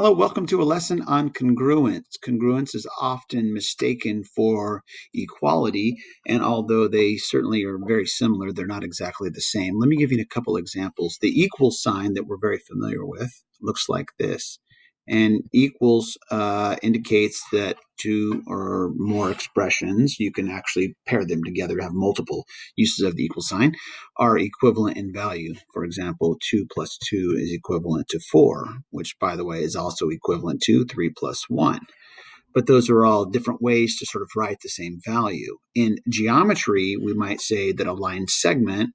Hello, welcome to a lesson on congruence. Congruence is often mistaken for equality, and although they certainly are very similar, they're not exactly the same. Let me give you a couple examples. The equal sign that we're very familiar with looks like this. And equals indicates that two or more expressions, you can actually pair them together, have multiple uses of the equal sign, are equivalent in value. For example, 2 plus 2 is equivalent to 4, which, by the way, is also equivalent to 3 plus 1. But those are all different ways to sort of write the same value. In geometry, we might say that a line segment,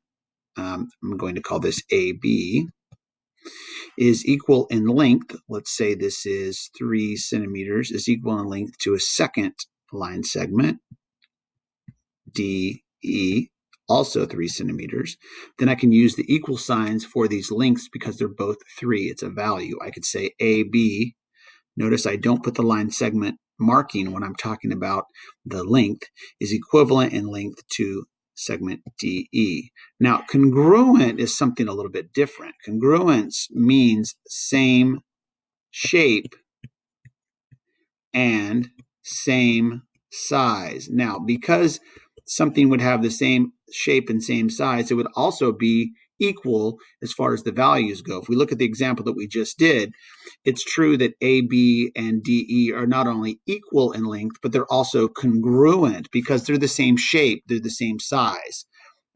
I'm going to call this AB, is equal in length. Let's say this is 3 centimeters, is equal in length to a second line segment, DE, also 3 centimeters. Then I can use the equal signs for these lengths because they're both 3. It's a value. I could say AB. Notice I don't put the line segment marking when I'm talking about the length, is equivalent in length to segment DE. Now, congruent is something a little bit different. Congruence means same shape and same size. Now, because something would have the same shape and same size, it would also be equal as far as the values go. If we look at the example that we just did, it's true that AB and DE are not only equal in length, but they're also congruent because they're the same shape, they're the same size.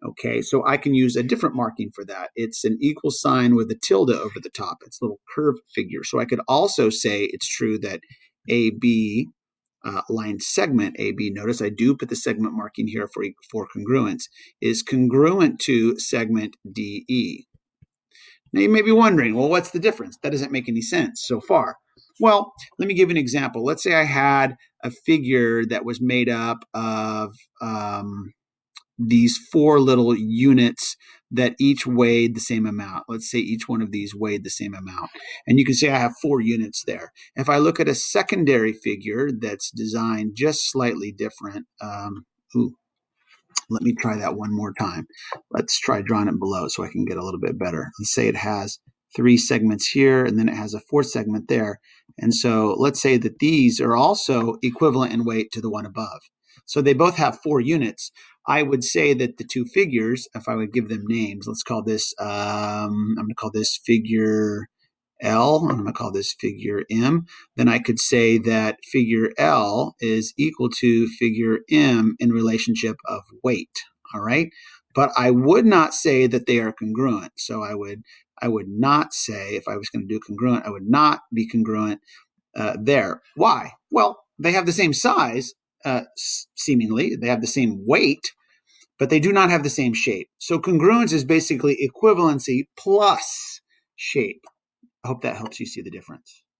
Okay, so I can use a different marking for that. It's an equal sign with a tilde over the top. It's a little curved figure. So I could also say it's true that AB, line segment AB, notice I do put the segment marking here for congruence, is congruent to segment DE. Now you may be wondering, well, what's the difference? That doesn't make any sense so far. Well, let me give you an example. Let's say I had a figure that was made up of these 4 little units that each weighed the same amount. Let's say each one of these weighed the same amount. And you can see I have 4 units there. If I look at a secondary figure that's designed just slightly different, let me try that one more time. Let's try drawing it below so I can get a little bit better. Let's say it has 3 segments here, and then it has a 4th segment there. And so let's say that these are also equivalent in weight to the one above. So they both have 4 units. I would say that the 2 figures, if I would give them names, let's call this, I'm going to call this figure L, I'm going to call this figure M, then I could say that figure L is equal to figure M in relationship of weight, all right? But I would not say that they are congruent. So I would not say, if I was going to do congruent, I would not be congruent there. Why? Well, they have the same size, seemingly. They have the same weight, but they do not have the same shape. So congruence is basically equivalency plus shape. I hope that helps you see the difference.